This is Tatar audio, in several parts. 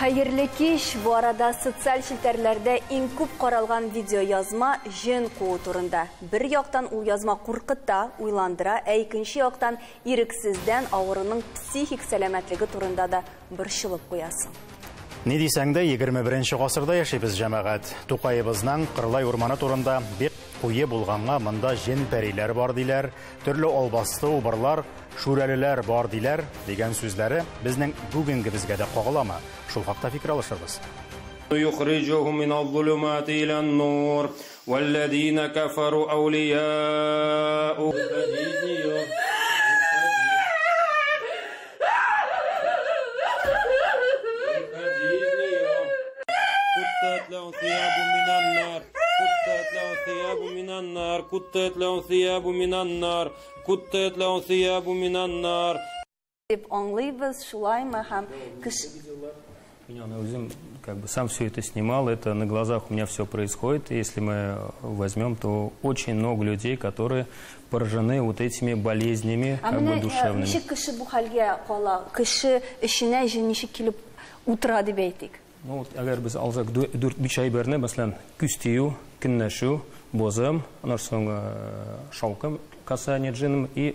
Hayırlı kеш, bu arada sosyal şilterlerde en көп qaralgan video yazma jin қуу turunda. Bir yoqdan ул yazma qurqıtта, uylandıra, ikinci yoqdan iriksizden ağrının psихик selametligi turunda da bir şılıp qoyasın. Ne дейсәң дә 21-нче гасырда яшибез җәмәгать. Тукайыбызның Кырлай урманы турында бик куе булганга монда җен пәриләр бар диләр, төрле албасты убырлар, шүрәлеләр бар диләр дигән сүзләре безнең бүгенге безгә дә кагылама. Шул хакта фикер алышабыз. يخرجهم من الظلمات إلى النور والذين كفروا أولياء قطت لهم ثياب من النار قطت لهم ثياب من النار قطت لهم ثياب من النار قطت لهم ثياب من النار. Anlayız şulayma hem kış. Как бы сам все это снимал, это на глазах у меня все происходит. Если мы возьмем, то очень много людей, которые поражены вот этими болезнями как бы душевными. Ну вот, agar biz alsak 4-5 ay берне, mesela küstüyü, künneşü, bozum, ondan sonra шалком, касание джинном и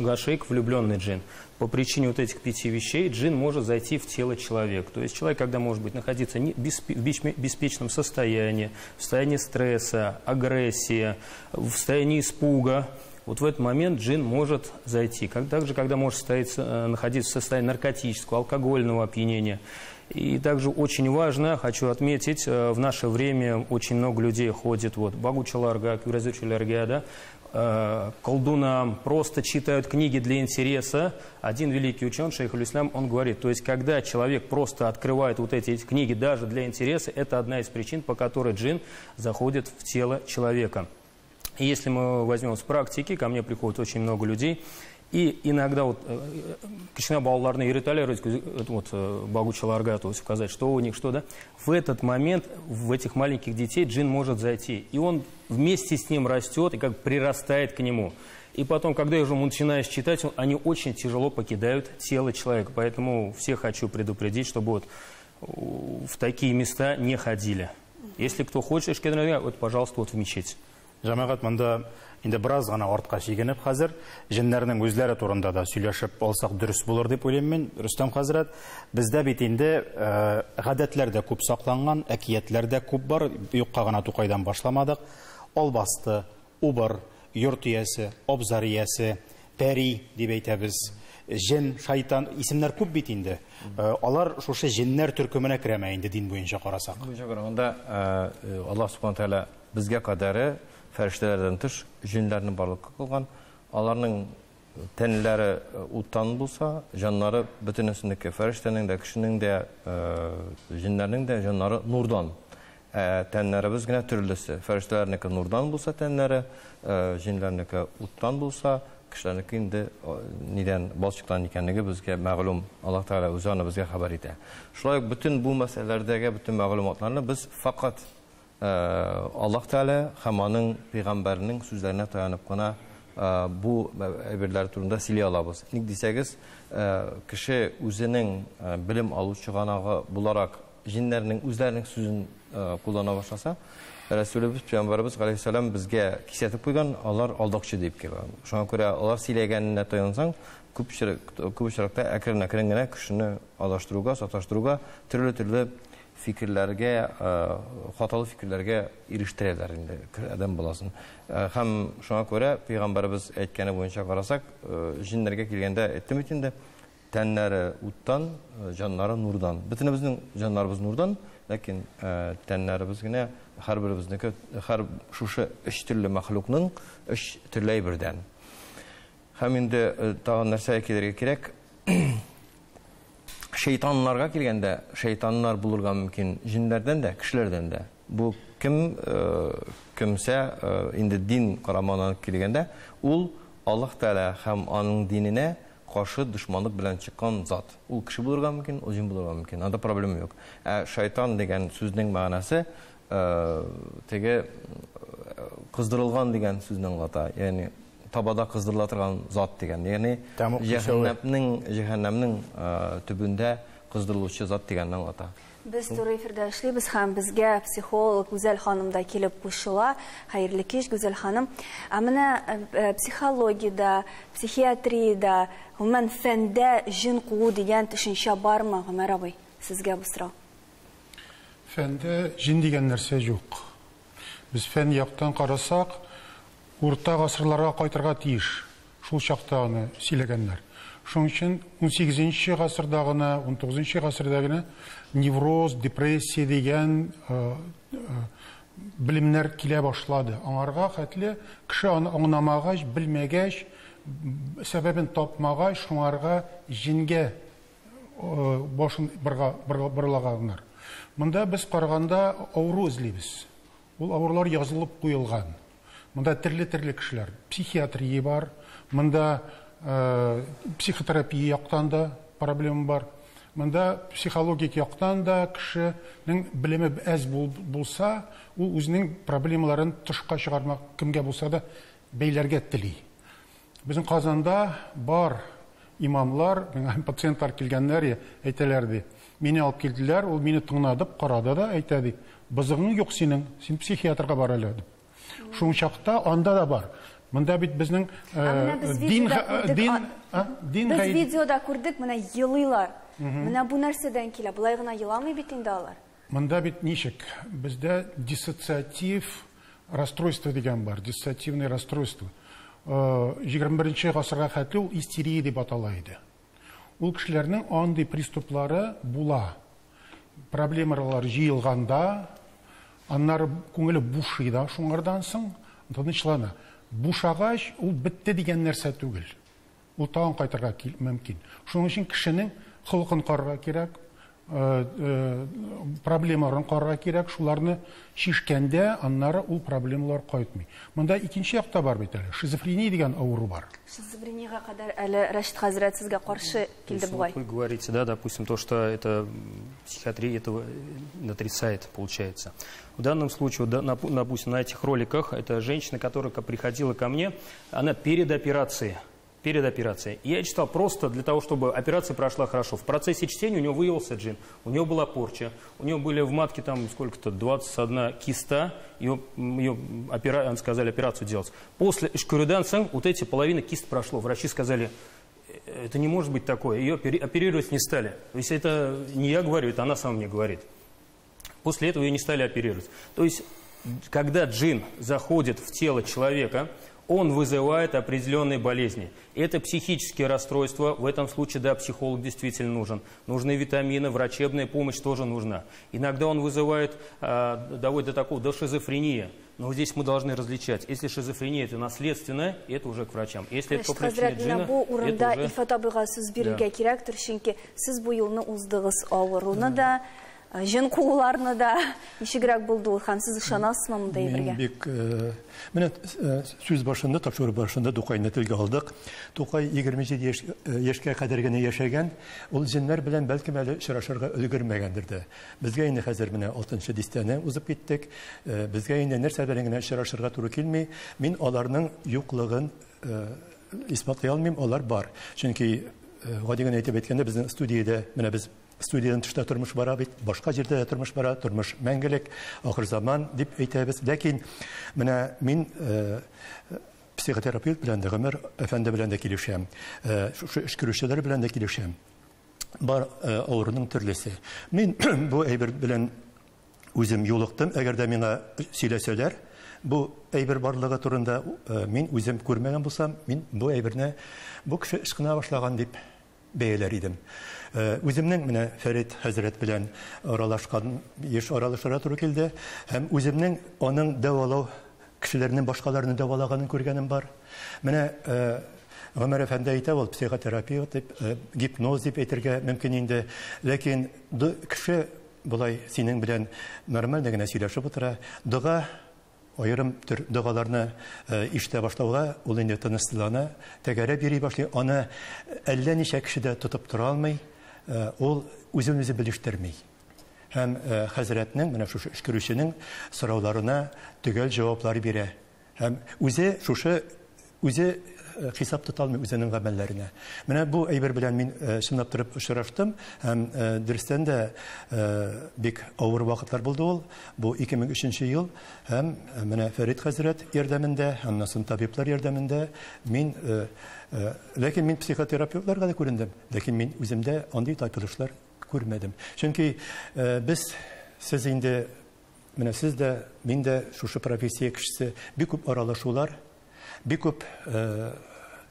гашейк, влюбленный джин. По причине вот этих 5 вещей джин может зайти в тело человека. То есть человек, когда может быть находиться в беспечном состоянии, в состоянии стресса, агрессии, в состоянии испуга, вот в этот момент джин может зайти. Также, когда может находиться в состоянии наркотического, алкогольного опьянения. И также очень важно, хочу отметить, в наше время очень много людей ходит, вот, багучаларга, кюразучаларга, да, колдунам, просто читают книги для интереса. Один великий ученый, шейх аль-Ислам, он говорит, то есть, когда человек просто открывает вот эти книги даже для интереса, это одна из причин, по которой джин заходит в тело человека. И если мы возьмем с практики, ко мне приходит очень много людей, и иногда вот кішкене балаларны үйретәләр, вот багучаларга, то есть сказать, что у них, что, да. В этот момент в этих маленьких детей джин может зайти, и он вместе с ним растет и как бы прирастает к нему. И потом, когда уже начинаешь читать, они очень тяжело покидают тело человека. Поэтому всех хочу предупредить, чтобы вот в такие места не ходили. Если кто хочет, вот, пожалуйста, вот в мечеть. Җәмәгать монда инде бераз гына артка чигенеп хәзер җеннәрнең үзләре турында да сөйләшеп алсак дөрес булыр дип уйлыйм мин. Рөстәм хәзрәт, бездә бит инде гадәтләр дә күп сакланган, әкиятләр дә күп бар, юкка гына Тукайдан башламадык. Албасты, убыр, йорт иясе, абзар иясе, пәри дип әйтәбез. Җен, шайтан исемнәр күп бит инде. Алар шушы җеннәр төркеменә керәме инде дин буенча карасак. Буенча караганда Аллаһ Субхану тәала безгә кадәре фәрештәләрдән тыш җиннәрне барлыкка кылган. Аларның тәнләре уттан булса, җаннары бөтенесенеке, фәрештәнең дә, кешенең дә, җиннәрнең дә җаннары нурдан. Тәннәребез генә төрлесе. Фәрештәләрнеке нурдан булса тәннәре, җиннәрнеке уттан булса, кешеләрнеке инде нидән балчыктан икәнлеге безгә мәгълүм. Аллаһ Тәала үзе аны безгә хәбәр итә. Шулай ук bütün бу мәсьәләләрдәге bütün мәгълүматларны без фақат Аллаһ Тәала һәм аның пәйгамбәренең сүзләренә таянып кына бу әйберләр турында сөйли алабыз. Ник дисәгез, кеше үзенең белем алучы гына буларак җиннәрнең үзләренең сүзен куллана башласа, Рәсүлебез Пәйгамбәрбез галейһиссәлам безгә кисәтеп куйган, алар алдакчы дип килгән. Шуңа күрә алар сөйләгәненә таянсаң, күп очракта әкрен-әкрен генә кешене адаштыруга, саташтыруга, төрле фикерләргә, хаталы фикерләргә ирештерәләр инде адәм баласын. Һәм шуңа күрә Пәйгамбәрбез әйткәне буенча карасак, җиннәргә килгәндә әйттем бит инде, тәннәре уттан, җаннары нурдан. Бөтенебезнең җаннарыбыз нурдан, ләкин тәннәребез генә һәрберебезнеке, һәр шушы 3 төрле мәхлукның 3 төрле әйбердән. Һәм инде тагын нәрсә әйтергә кирәк. Шайтаннарга килгәндә, шайтаннар булырга мөмкин җиннәрдән дә, кешеләрдән дә. Бу кемсә инде дин карамагына килгәндә, ул Аллаһ Тәала һәм аның диненә каршы дошманлык белән чыккан зат. Ул кеше булырга мөмкин, ул җин булырга мөмкин. Анда проблема юк. Шайтан дигән сүзнең мәгънәсе теге кыздырылган дигән сүзнең ата, ягъни табада кыздырыла торган зат дигән. Ягъни җәһәннәмнең төбендә кыздырылучы зат дигәнне аңлата. Без туры эфирдә эшлибез һәм безгә психолог Гүзәл ханым да килеп кушыла. Хәерле кич, Гүзәл ханым. Менә психологиядә, психиатрияда, гомумән фәндә җин куу дигән төшенчә бармы, Гомәр абый? Сезгә бу сорау. Фәндә җин дигән нәрсә юк. Без фән яктан карасак, урта гасырларга кайтырга тиеш. Шул чакта аны сөйләгәннәр. Шуның өчен 18-нче гасырда гына, 19-нче гасырда гына невроз, депрессия дигән билемнәр килә башлады. Аңарга хәтле кеше аны аңламагач, белмәгәч, сәбәбен тапмагач, шуңарга җингә башын бырлаганнар. Монда без караганда авыру эзлибез. Ул авырлар язылып куелган. Монда төрле кешеләр, психиатрия бар, монда психотерапия яктан да проблема бар. Монда психологик яктан да кешенең белеме әз булса, ул үзенең проблемаларын тышка чыгармак кемгә булса да бәйләргә тели. Безнең Казанда бар имамлар, пациентлар килгәннәр әйтәләр ди. Мине алып килделәр, ул мине тыңладып карады да әйтә ди. Бызыгың юк синең, син психиатрга бар әле дип. Шуң чакта анда да бар. Монда бит безнең дин видеода күрдек, менә елыйлар. Менә бу нәрсәдән килә. Булай гына еламый бит инде алар. Монда бит ничек? Бездә диссоциатив расстройство дигән бар, диссоциативное расстройство. 21-нче гасырга хәтле ул истерия дип атала иде. Ул кешеләрнең андый приступлары була. Проблемалар җыелганда, аннары күңеле бушый да, шуңардан соң тынычлана. Бушагач, ул бетте дигән нәрсә түгел. Ул тагын кайтырга мөмкин. Шуның өчен кешенең хылкын карарга кирәк, проблемаларын карарга кирәк, шуларны шишкәндә, аннары ул проблемалар кайтмый. Монда икенче якта бар бит әле, шизофрения дигән авыру бар. Шизофрениягә кадәр әле Рәшит хәзрәт сезгә каршы килде бугай. Вы говорите, да, допустим, то, что это психиатрия этого отрицает, получается. В данном случае, допустим, на этих роликах, это женщина, которая приходила ко мне, она перед операцией. Я читал просто для того, чтобы операция прошла хорошо. В процессе чтения у него выявился джин, у него была порча, у него были в матке там сколько-то, 21 киста, ее сказали операцию делать. После шкурюданца вот эти половина кист прошло. Врачи сказали, это не может быть такое, ее оперировать не стали. То есть это не я говорю, это она сама мне говорит. После этого ее не стали оперировать. То есть, когда джин заходит в тело человека, он вызывает определенные болезни. Это психические расстройства, в этом случае, да, психолог действительно нужен. Нужны витамины, врачебная помощь тоже нужна. Иногда он вызывает, доводит до шизофрении. Но здесь мы должны различать. Если шизофрения, это наследственная, это уже к врачам. Если это по причине джина, это уже... Ильфат абыйга сүз бирергә кирәктер, чөнки сез бу елны уздыгыз, авыруны да, җен кууларны да, ничегрәк булды ул, һәм сез ышанасызмы мондай бергә? Менә сүз башында, тапшыру башында Тукайны телгә алдык. Тукай 27 яшькә кадәр генә яшәгән, ул җеннәр белән бәлкем әле очрашырга өлгермәгәндер дә. Безгә инде хәзер менә 6-нчы дистәне узып киттек. Безгә инде нәрсә белән генә очрашырга туры килми. Мин аларның юклыгын исбатлый алмыйм, алар бар. Чөнки гади генә әйтеп әйткәндә, безнең студиядә, менә без студиядан тышта тормыш бара бит, башка җирдә тормыш бара, тормыш мәңгелек, ахыр заман дип әйтәбез. Ләкин менә мин психотерапевт белән дә, Гомәр әфәнде белән дә килешәм, шушы эш күрүчеләр белән дә килешәм. Бар авыруның төрлесе. Мин бу әйбер белән үзем юлыктым, әгәр дә миңа сөйләсәләр, бу әйбер барлыгы турында мин үзем күрмәгән булсам, мин бу әйберне бу кеше ышкына башлаган дип бәяләр идем. Үземнең менә Фәрит хәзрәт белән аралашкан, еш аралашырга туры килде, һәм үземнең аның дәвалау кешеләрнең башкаларны дәвалаганын күргәнем бар. Менә Гомәр әфәнде әйтә, ул психотерапевт дип, гипноз дип әйтергә мөмкин инде, ләкин кеше булай синең белән нормаль генә сөйләшеп утыра, дуга аерым төр дугаларны ишетә башлауга, ул инде тынычлана, тәгәрәп йөри башлый, аны әллә ничә кеше дә тотып тора алмый, ул үзен-үзе белештерми. Һәм хәзрәтнең, менә шушы эш күрүченең сорауларына төгәл җаваплар бирә. Һәм үзе хисап тота алмый үзенең гамәлләренә. Менә бу әйбер белән мин чынлап торып очраштым һәм дөрестән дә бик авыр вакытлар булды ул. Бу 2003 ел һәм менә Фәрит хәзрәт ярдәмендә, аннан соң табиблар ярдәмендә мин ләкин мин психотерапевтларга да күрендем. Ләкин мин үземдә андый тайпылышлар күрмәдем. Чөнки без сез инде менә сез дә, мин дә шушы профессия кешесе бик күп аралашулар, бик күп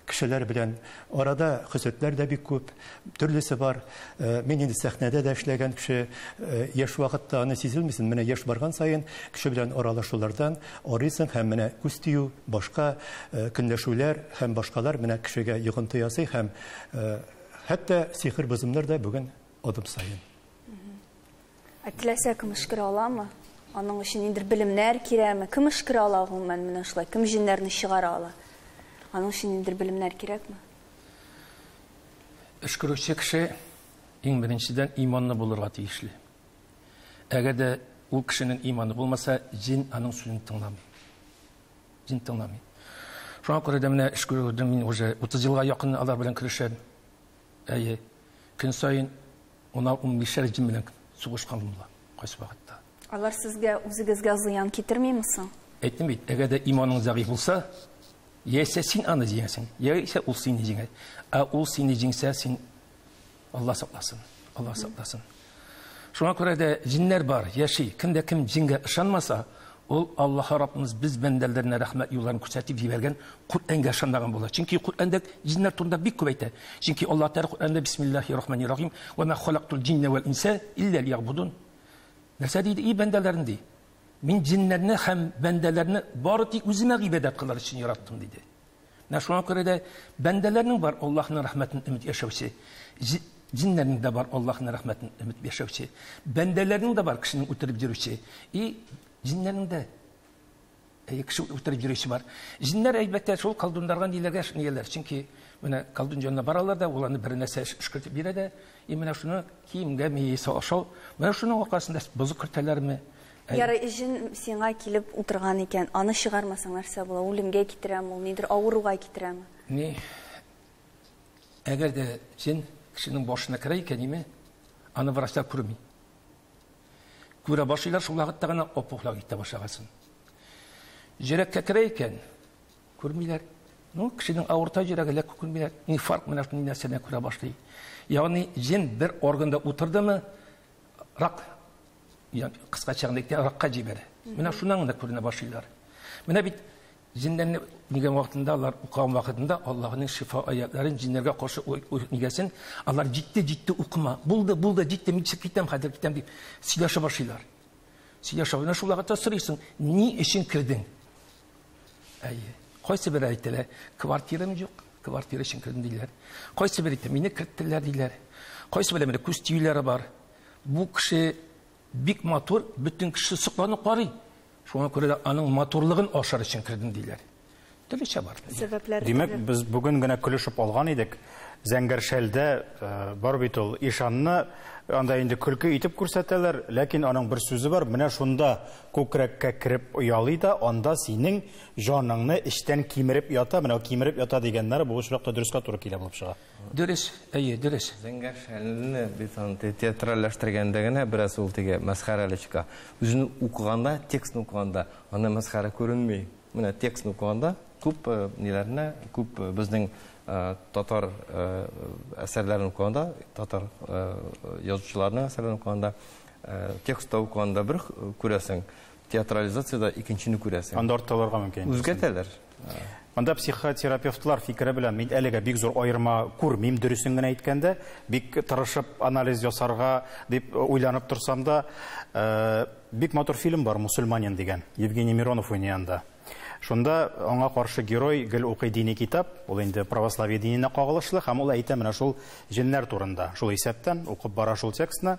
кешеләр белән арада хисаплар да бик күп, төрлесе бар. Мин инде сәхнәдә дә эшләгән кеше, яшь вакытта аны сизелмисен, менә яшь барган сайын кеше белән аралашулардан арыйсың һәм менә күз тию, башка көнләшүләр һәм башкалар менә кешегә йогынты ясый һәм хәтта сихер бозымнар да бүген адым сайын. Теләсә кем эшкә аламы? Аның өчен инде белемнәр кирәкме? Кем эшкә ала гомумән менә шулай? Кем җиннәрне чыгара ала? Аның өчен инде белемнәр кирәкме? Эш күрүче кеше иң беренчедән иманлы булырга тиешле. Әгәр дә ул кешенең иманы булмаса, җин аның сүзен тыңламый. Җин тыңламый. Шуңа күрә дә менә эш күрүдә мин уже 30 елга якын алар белән көрәшәм. Әйе. Көн сайын 10-15 җин белән сугышкан була. Кайсы вакытта. Алар сезгә үзегезгә зыян китермиме соң? Әйтәм бит, әгәр дә иманың зәгыйф булса, яисә син аны җиңәсең, яисә ул сине җиңә. Ә ул сине җиңсә, син Алла сакласын. Алла сакласын. Шуңа күрә дә җиннәр бар, яши. Кемдә кем җингә ышанмаса, ул Аллаһ Раббыбыз biz бәндәләренә рәхмәт юлларын күрсәтеп җибәргән Куръанга ышанмаган була. Чөнки Куръанда җиннәр турында бик күп әйтә. Чөнки Алла Тәгалә Куръанда бисмиллаһир-рахманир-рахим ва ма халактул җинна вал инса илля лиябудун. Нәрсә диде? И бәндәләрем ди. Мин җиннәрне һәм бәндәләрне бары тик үземә гыйбадәт кылар өчен яраттым диде. Менә шуңа күрә дә бәндәләрнең бар Аллаһның рәхмәтен өмид яшәүче, җиннәрнең дә бар Аллаһның рәхмәтен өмид яшәүче, бәндәләрнең дә бар кешенең үтереп йөрүче, и җиннәрнең дә кеше үтереп йөрүче бар. Җиннәр әлбәттә шул колдундарга ниләргә шунылар, чөнки менә колдун җанына баралар да, уларны бер нәрсә эшкәртеп бирә дә, и менә шуны киемгә мейесе ашау, менә шуның аркасында бозык кертәләрме? Яры җин сиңа килеп утырган икән, аны чыгармасаң нәрсә була? Үлемгә китерәме, ул нидер авыруга китерәме? Не. Әгәр дә җин кешенең башына керә икән, ниме? Аны врачтар күрми. Күрә башлыйлар, шул вакытта гына опухлар китә башлагасын. Йөрәккә керә икән, күрмиләр. Ну, кешенең авырта йөрәге лә күрмиләр. Ни фарк менә шуның нәрсәне күрә башлый. Ягъни җин бер органда утырдымы, рак кыскача әйткәндә ракка җибәрә. Менә шуннан да күренә башлыйлар. Менә бит җиннәрне нигән вакытында алар укыган вакытында Аллаһның шифа аятларын җиннәргә каршы нигәсен алар җитте укыма. Булды, җитте, мин китәм, хәзер китәм дип сөйләшә башлыйлар. Сөйләшә, менә шул вакытта сорыйсың, ни өчен кирдең? Әйе. Кайсы бер әйтәләр, квартирам юк, квартира өчен кирдем диләр. Кайсы бер әйтә, мине кирттеләр диләр. Кайсы бер күз тиюләре бар. Бу кеше бик матур, бүтән кеше сокланып карый. Шуңа күрә дә аның матурлыгын ашар өчен кирдем диләр. Төрлечә бар. Сәбәпләре. Димәк, без бүген генә көлешеп алган идек. Зәңгәршәлдә бар бит ул ишанны анда инде көлке итеп күрсәтәләр, ләкин аның бер сүзе бар. Менә шунда күкрәккә кирип уялый да, анда синең җаныңны эчтән кимереп ята. Менә кимереп ята дигәннәр бу шулакта дөрескә туры килә булып чыга. Дөрес, әйе, дөрес. Зәңгәршәлне бит театральләштергәндә генә бераз ул тиге мәсхәрәле чыга. Үзен укыганда, текстны укыганда аны мәсхәрә күренми. Менә текстны укыганда күп ниләрне, күп безнең татар әсәрләрен укыганда, татар язучыларның әсәрләрен укыганда, текстта укыганда бер күрәсең, театрализациядә икенчене күрәсең. Анда артылырга мөмкин. Үзгәртәләр. Анда психотерапевтлар фикере белән мин әлегә бик зур аерма күрмим, дөресен генә әйткәндә, бик тырышып анализ ясарга дип уйланып торсам да, бик матур фильм бар, Мусульманин дигән, Евгений Миронов уйнаянда. Шунда аңа каршы герой гел укый дини китап, ул инде православие диненә кагылышлы, һәм ул әйтә менә шул җиннәр турында. Шул исәптән укып бара шул текстны,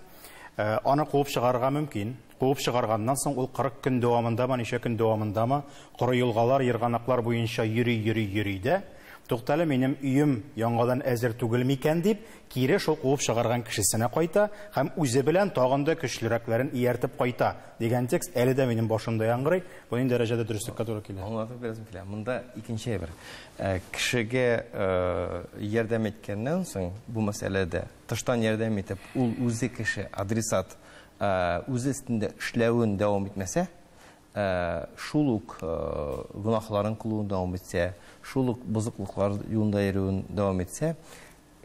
аны куып чыгарга мөмкин. Куып чыгарганнан соң ул 40 көн дәвамындамы, ничә көн дәвамындамы, коры елгалар, йырганаклар буенча йөри дә, туктале, минем өем яңадан әзер түгел микән дип, кире шул куып чыгарган кешесенә кайта һәм үзе белән тагын да көчлерәкләрен ияртеп кайта дигән текст әле дә минем башымда яңгырый. Бу нинди дәрәҗәдә дөреслеккә туры килә? Аңлатып бирәсем килә. Монда икенче бер кешегә ярдәм иткәннән соң бу мәсьәләдә тыштан ярдәм итеп, ул үзе кеше, адресат үзе өстендә эшләвен дәвам итмәсә, шул ук гынахларын кылуын дәвам итсә, шул ук бозыклыклар юлында йөрүен дәвам итсә,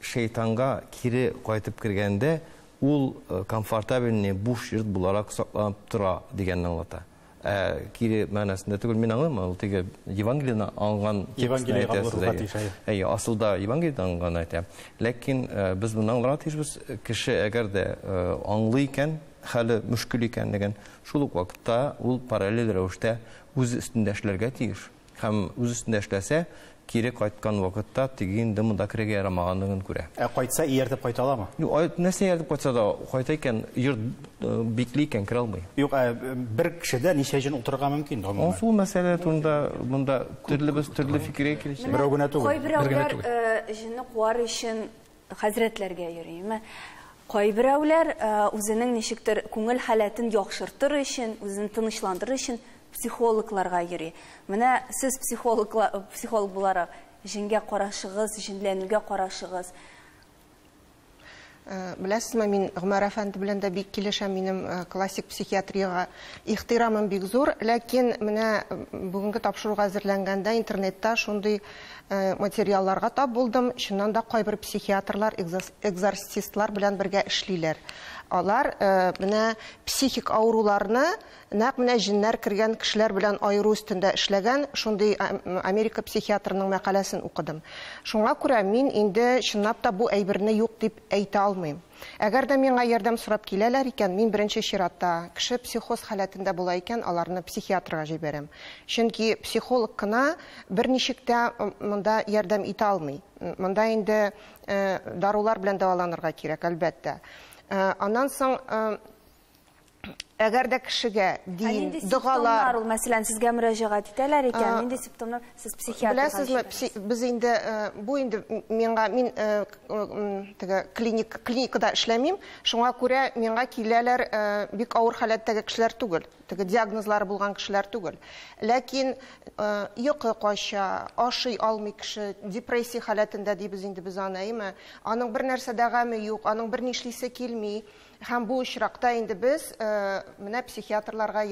шәйтанга кире кайтып кергәндә, ул комфортабельный буш йорт буларак сакланып тора дигәнне аңлата. Кире мәгънәсендә түгел, мин аңлыйм, ул теге Евангелиене аңган асылда Евангелиене аңган әйтә. Ләкин без моны аңларга тиешбез, кеше әгәр дә аңлый икән, хәле мөшкил икәнлеген, шул ук вакытта ул параллель рәвештә үз өстендә эшләргә тиеш. Һәм үз өстендә эшләсә, кире кайткан вакытта тигин дымында кирегә ярамаганлыгын күрә. Кайтса ияртеп кайта аламы? Юк, нәрсә ияртеп кайтса да, кайта икән, йорт бикле икән, кирә алмый. Юк, бер кешедә ничә җен утырырга мөмкин? Шул мәсьәлә турында монда төрле фикергә килешә. Берәү генә түгел. Кайберәүләр җинне куар өчен хәзрәтләргә йөрийме? Кайберәүләр үзенең ничектер күңел халәтен яхшыртыр өчен, үзен тынычландырыр өчен психологларга йөри. Менә сез психолог буларак җингә карашыгыз, җинләнүгә карашыгыз. Беләсезме, мин Гомәр әфәнде белән дә бик килешәм, минем классик психиатрияга ихтирамым бик зур, ләкин менә бүгенге тапшыруга әзерләнгәндә интернетта шундый материалларга тап булдым. Шуннан да кайбер психиатрлар, экзорцистлар белән бергә эшлиләр. Алар менә психик авыруларны нәкъ менә җиннәр кергән кешеләр белән айыру өстендә эшләгән, шундый Америка психиатрының мәкаләсен укыдым. Шуңа күрә мин инде чынлап та бу әйберне юк дип әйтә алмыйм. Әгәр дә миңа ярдәм сорап киләләр икән, мин беренче чиратта кеше психоз халәтендә була икән, аларны психиатрга җибәрәм. Чөнки психолог кына берничек тә монда ярдәм итә алмый. Монда инде дарулар белән дәваланырга кирәк, әлбәттә. Аннан соң әгәр дә кешегә дин, дұғалар... Ул мәсәлән сезгә мөрәҗәгать итәләр икән, нинди симптомнар сез психиатрга... Беләсезме, без инде бу инде мин клиникада эшләмим, шуңа күрә миңа киләләр бик авыр хәләттәге кешеләр түгел, теге диагнозлары булган кешеләр түгел. Ләкин йокы кача, ашый алмый кеше, депрессия хәләтендә дибез инде біз аны, аның бер нәрсәдә гаме юк, аның бер нишлисе килми. Һәм бу очракта инде без менә психиатрлардан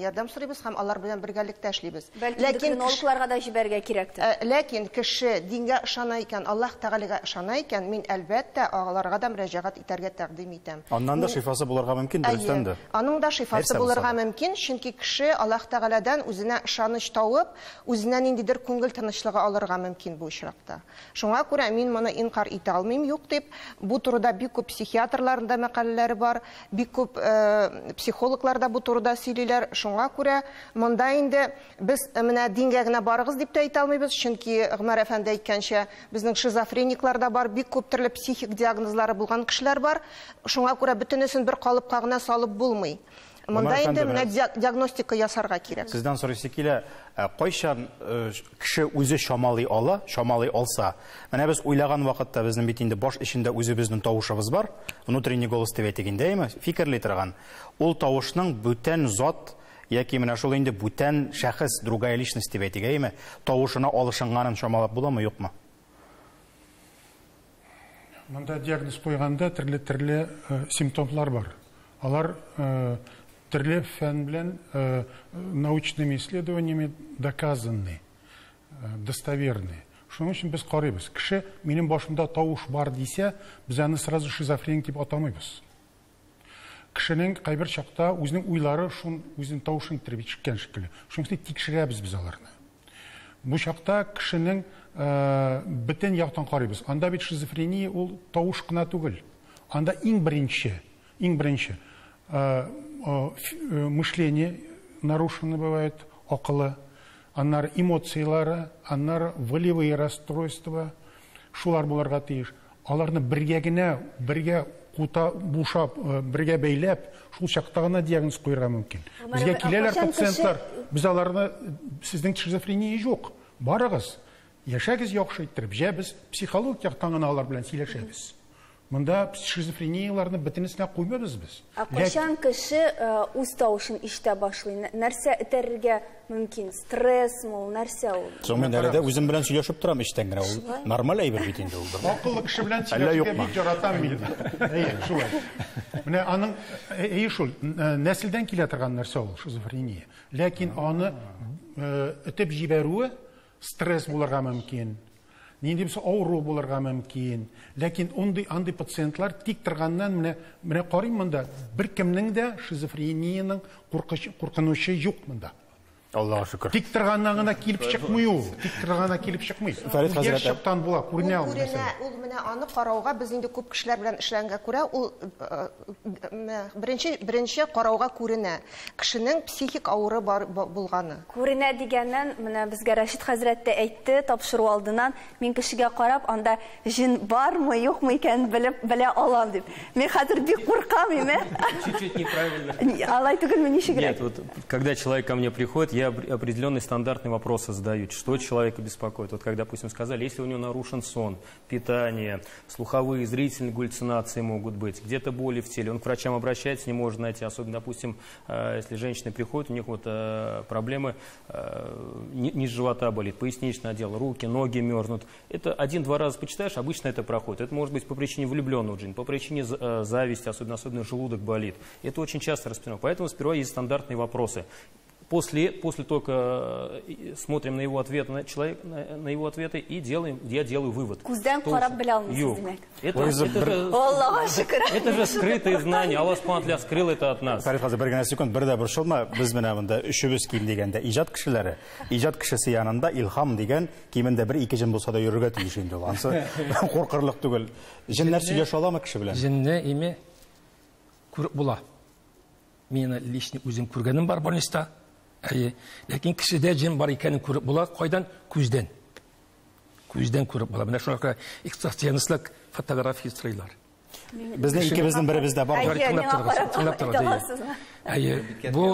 ярдәм сорыйбыз һәм алар белән бергәлектә эшлибез. Ләкин психологларга да җибәргә кирәктер. Ләкин кеше дингә ышана икән, Аллаһ Тәгаләгә ышана икән, мин әлбәттә аларга да мөрәҗәгать итәргә тәкъдим итәм. Аннан да шифасы булырга мөмкин, дөрестән дә. Аның да шифасы булырга мөмкин, чөнки кеше Аллаһ Тәгаләдән үзенә ышаныч тауып, үзенә ниндидер күңел тынычлыгы алырга мөмкин бу очракта. Шуңа күрә мин моны инкар итә алмыйм, юк дип, бу турыда бик психиатрларында мәкаләләре бар, бик күп психологлар да бу турыда сөйлиләр. Шуңа күрә монда инде без менә дингә генә барыгыз дип тә әйтә алмыйбыз, чөнки Гомәр әфәнде әйткәнчә, безнең шизофрениклар да бар, бик күп төрле психик диагнозлары булган кешеләр бар. Шуңа күрә бөтенесен бер калыпка гына салып булмый. Монда инде менә диагностика ясарга кирәк. Сездән сорыйсы килә, кайчан кеше үзе шамалый алса, менә без уйлаган вакытта безнең бит инде баш эчендә үзебезнең тавышыбыз бар, внутренний голос дип әйтгәндә, фикерли торган. Ул тавышның бүтән зат яки менә шул инде бүтән шәхес, другая личность дип әйтгәндә, тавышына алышынганын шамалап буламы, юкмы? Монда диагноз куйганда төрле симптомлар бар. Алар төрле фән белән научными исследованиями доказаны, достоверны. Шуның өчен без карыйбыз. Кеше минем башымда тавыш бар дисә, без аны сразу шизофреник дип атамыйбыз. Кешенең кайбер чакта үзенең уйлары үзенең тавышын тиреп чыккан шикелле. Шуның өчен тикшерәбез біз аларны. Бу чакта кешенең бөтен яктан карыйбыз. Анда бит шизофрения ул тавыш кына түгел. Анда иң беренче мышление нарушено бывает, около, аннары эмоциялары, аннары волевые расстройства, шулар буларга тиеш. Аларны бергә кута бушап, бергә бәйләп, шул чакта гына диагноз куярга мөмкин. Безгә киләләр пациентлар, без аларны сезнең шизофрения юк. Барыгыз, яшәгез яхшы иттереп, без психологик яктан гына алар белән сөйләшәбез. Монда шизофренияларны бөтенесенә куймабыз без. Кайчан кеше үз тавышын ишетә башлый? Нәрсә этәрергә мөмкин? Стрессмы ул, нәрсә ул? Мен әле дә үзем белән сөйләшеп торам иштән генә. Ул нормаль әйбер бит инде ул. Акыллы кеше белән сөйләшергә бик яратам мин. Шулай. Менә аның шул нәселдән килә торган нәрсә ул шизофрения. Ләкин аны этеп җибәрүе стресс булырга мөмкин. Нинди бер авыру булырга мөмкин. Ләкин андый пациентлар тик торганнан менә карыйм монда беркемнең дә шизофрениянең куркынычы юк монда. Аллаһа шөкер. Тик торганнан гына килеп чыкмый ул. Тик торганнан килеп чыкмый. Фәрит хәзрәт, Яшьтан була, күренә ул. Ул менә аны карауга без инде күп кешеләр белән эшләнгәнгә күрә, ул беренче карауга күренә. Кешенең психик авыры булганы. Күренә дигәннән, менә безгә Рәшит хәзрәт тә әйтте, тапшыру алдыннан, мин кешегә карап, анда җин бармы, юкмы икән белә алам дип. Мин хәзер бик куркам, Чуть-чуть неправильно. Алай түгелме, ничегрәк? Нет, вот когда человек ко мне приходит, я определенные стандартные вопросы задаю. Что человека беспокоит? Вот как, допустим, сказали, если у него нарушен сон, питание, слуховые, зрительные галлюцинации могут быть, где-то боли в теле, он к врачам обращается, не может найти. Особенно, допустим, если женщины приходят, у них вот проблемы, низ живота болит, поясничный отдел, руки, ноги мерзнут. Это 1-2 раза почитаешь, обычно это проходит. Это может быть по причине влюбленного джинна, по причине зависти, особенно желудок болит. Это очень часто распространено. Поэтому сперва есть стандартные вопросы. После только смотрим на его ответ, на его ответы и я делаю вывод. Күздән карап белә алмыйсыз, демәк. Аллаһа шөкер. Это же скрытые знания. Аллах Субхану ва Тааля скрыл это от нас. Фәрит хәзер бер генә секунд, бер дә борчылма. Без менә монда өчебез ким дигәндә иҗат кешеләре. Иҗат кешесе янында илһам дигән кимендә 1-2 җен булса да йөрергә тиеш инде ул. Ансы куркырлык түгел. Җеннәр сөйләшә аламы кеше белән? Җенне име күреп була. Мин лишний үзем күргәнем бар больниста. Ләкин кешедә җен бар икәнен күреп була, кайдан? Күздән. Күздән күреп була. Менә шуңа экстрасенслык фотография стрыйлар. Безнең икебезнең беребездә бар. Тыңлап торыгыз. Бу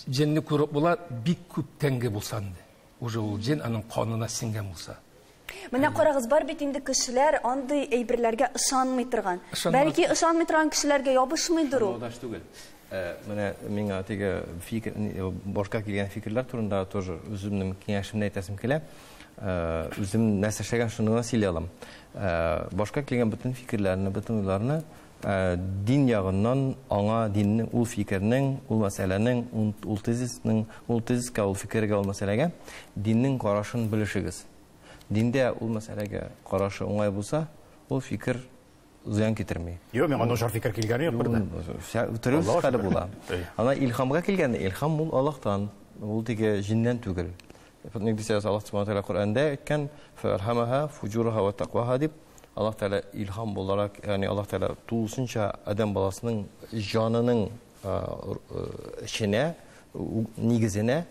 җенне күреп була бик күп тәңге булсан. Уже ул җен аның канына сиңгән булса. Менә карагыз, бар бит инде кешеләр андый әйберләргә ышанмый торган. Бәлки ышанмый торган кешеләргә ябышмыйдыр ул. Менә миңа теге фикер, башка килгән фикерләр турында тоже үземнең киңәшемне әйтәсем килә. Үзем нәрсә эшләгән шуны сөйләй алам. Башка килгән бөтен фикерләрне, бөтен уйларны дин ягыннан аңа диннең, ул фикернең, ул мәсьәләнең, ул тезискә, ул фикергә, ул мәсьәләгә диннең карашын белешегез. Диндә ул мәсьәләгә карашы уңай булса, ул фикер зыян китермей. Юк, мен анда шар фикер килгәне юк бердә. Төрү хәле була. Ана илһамга килгәндә, илһам ул Аллаһтан, ул теге җиннән түгел. Ник дисәгез, Аллаһ Субхану ва Тааля Куръанда әйткән: "Фархамаха фуджураха ва тaqwaha" дип, Аллаһ Тааля илһам буларак, ягъни Аллаһ Тааля тулысынча адам баласының җанының içine, нигезенә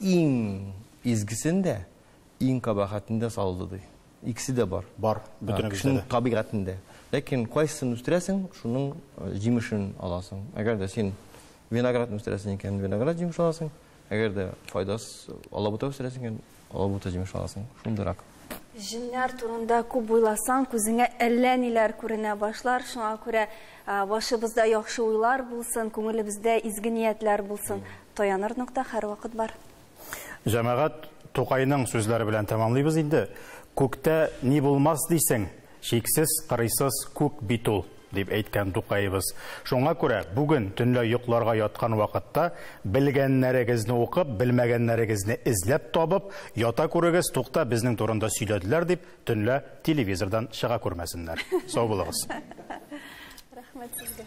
иң изгисендә, иң кабахатында салды ди. Икесе дә бар. Бар, бөтенебездә дә. Табигатында. Ләкин кайсын үстерәсең, шуның җимешен аласың. Әгәр дә син виноград үстерәсең икән, виноград җимеш аласың. Әгәр дә файдасы алабута үстерәсең икән, алабута җимеш аласың. Шундырак. Җиннәр турында күп уйласаң, күзеңә әллә ниләр күренә башлар. Шуңа күрә башыбызда яхшы уйлар булсын, күңелебездә изге ниятләр булсын. Таяныр нокта һәрвакыт бар. Җәмәгать Тукайның сүзләре белән тәмамлыйбыз инде. Күктә ни булмас дисең, шиксез, кырыйсыз күк бит ул, дип әйткән Тукайыбыз. Шуңа күрә бүген төнлә йокларга яткан вакытта белгәннәрегезне укып, белмәгәннәрегезне эзләп табып, ята күрегез, тукта безнең турында сөйләделәр дип төнлә телевизордан чыга күрмәсеннәр. Сау булыгыз. Рәхмәт сезгә.